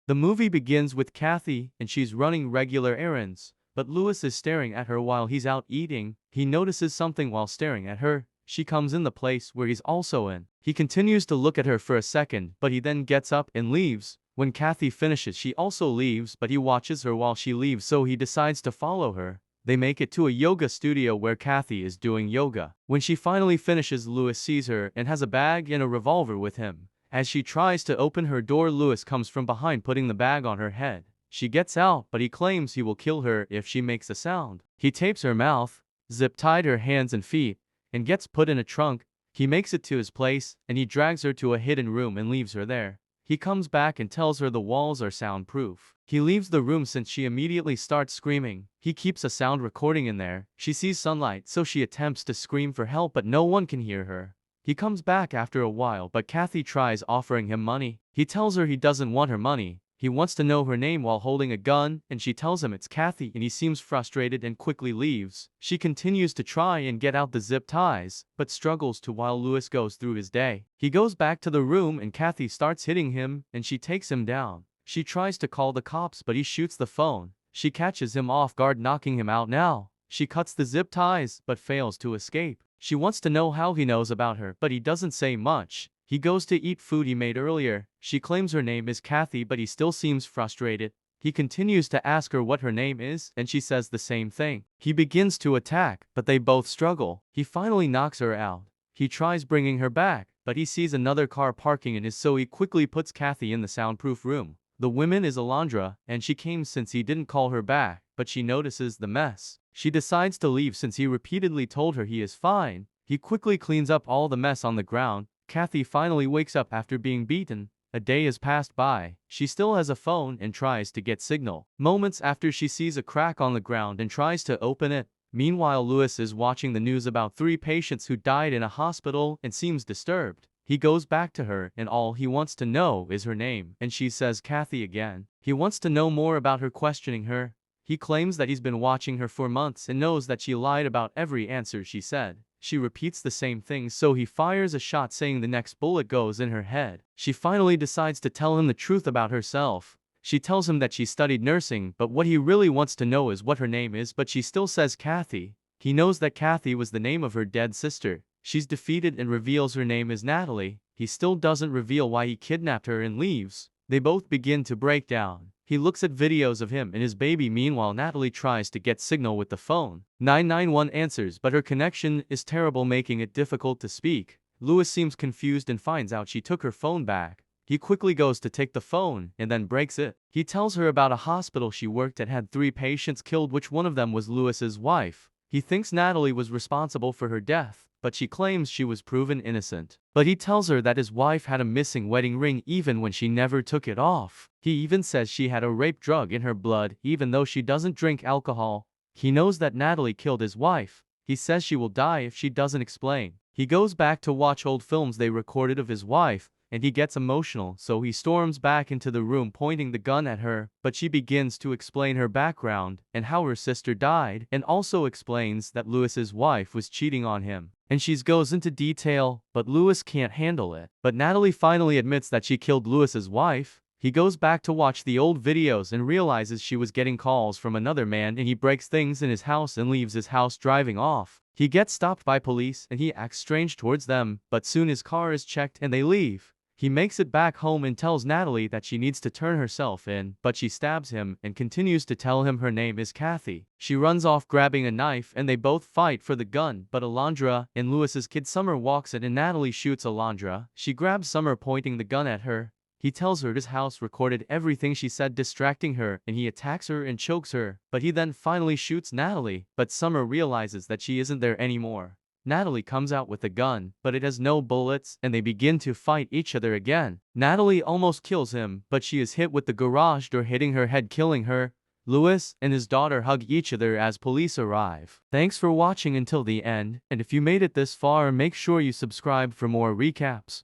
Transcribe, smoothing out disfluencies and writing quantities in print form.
The movie begins with Kathy, and she's running regular errands, but Lewis is staring at her while he's out eating. He notices something while staring at her. She comes in the place where he's also in. He continues to look at her for a second, but he then gets up and leaves. When Kathy finishes, she also leaves, but he watches her while she leaves, so he decides to follow her. They make it to a yoga studio where Kathy is doing yoga. When she finally finishes, Lewis sees her and has a bag and a revolver with him. As she tries to open her door, Lewis comes from behind, putting the bag on her head. She gets out, but he claims he will kill her if she makes a sound. He tapes her mouth, zip-tied her hands and feet, and gets put in a trunk. He makes it to his place, and he drags her to a hidden room and leaves her there. He comes back and tells her the walls are soundproof. He leaves the room since she immediately starts screaming. He keeps a sound recording in there. She sees sunlight, so she attempts to scream for help, but no one can hear her. He comes back after a while, but Kathy tries offering him money. He tells her he doesn't want her money. He wants to know her name while holding a gun, and she tells him it's Kathy, and he seems frustrated and quickly leaves. She continues to try and get out the zip ties, but struggles to while Lewis goes through his day. He goes back to the room and Kathy starts hitting him, and she takes him down. She tries to call the cops, but he shoots the phone. She catches him off guard, knocking him out now. She cuts the zip ties, but fails to escape. She wants to know how he knows about her, but he doesn't say much. He goes to eat food he made earlier. She claims her name is Kathy, but he still seems frustrated. He continues to ask her what her name is, and she says the same thing. He begins to attack, but they both struggle. He finally knocks her out. He tries bringing her back, but he sees another car parking in his, so he quickly puts Kathy in the soundproof room. The woman is Alondra, and she came since he didn't call her back, but she notices the mess. She decides to leave since he repeatedly told her he is fine. He quickly cleans up all the mess on the ground. Kathy finally wakes up after being beaten. A day has passed by. She still has a phone and tries to get signal. Moments after, she sees a crack on the ground and tries to open it. Meanwhile, Lewis is watching the news about 3 patients who died in a hospital and seems disturbed. He goes back to her, and all he wants to know is her name, and she says Kathy again. He wants to know more about her, questioning her. He claims that he's been watching her for months and knows that she lied about every answer she said. She repeats the same thing, so he fires a shot, saying the next bullet goes in her head. She finally decides to tell him the truth about herself. She tells him that she studied nursing, but what he really wants to know is what her name is, but she still says Kathy. He knows that Kathy was the name of her dead sister. She's defeated and reveals her name is Natalie. He still doesn't reveal why he kidnapped her and leaves. They both begin to break down. He looks at videos of him and his baby. Meanwhile, Natalie tries to get signal with the phone. 991 answers, but her connection is terrible, making it difficult to speak. Lewis seems confused and finds out she took her phone back. He quickly goes to take the phone and then breaks it. He tells her about a hospital she worked at had 3 patients killed, which one of them was Lewis's wife. He thinks Natalie was responsible for her death, but she claims she was proven innocent. But he tells her that his wife had a missing wedding ring even when she never took it off. He even says she had a rape drug in her blood even though she doesn't drink alcohol. He knows that Natalie killed his wife. He says she will die if she doesn't explain. He goes back to watch old films they recorded of his wife, and he gets emotional, so he storms back into the room pointing the gun at her, but she begins to explain her background and how her sister died, and also explains that Lewis's wife was cheating on him. And she goes into detail, but Lewis can't handle it. But Natalie finally admits that she killed Lewis's wife. He goes back to watch the old videos and realizes she was getting calls from another man, and he breaks things in his house and leaves his house, driving off. He gets stopped by police and he acts strange towards them, but soon his car is checked and they leave. He makes it back home and tells Natalie that she needs to turn herself in, but she stabs him and continues to tell him her name is Kathy. She runs off grabbing a knife and they both fight for the gun, but Alondra and Lewis's kid Summer walks in and Natalie shoots Alondra. She grabs Summer, pointing the gun at her. He tells her his house recorded everything she said, distracting her, and he attacks her and chokes her, but he then finally shoots Natalie, but Summer realizes that she isn't there anymore. Natalie comes out with a gun, but it has no bullets, and they begin to fight each other again. Natalie almost kills him, but she is hit with the garage door, hitting her head, killing her. Lewis and his daughter hug each other as police arrive. Thanks for watching until the end, and if you made it this far, make sure you subscribe for more recaps.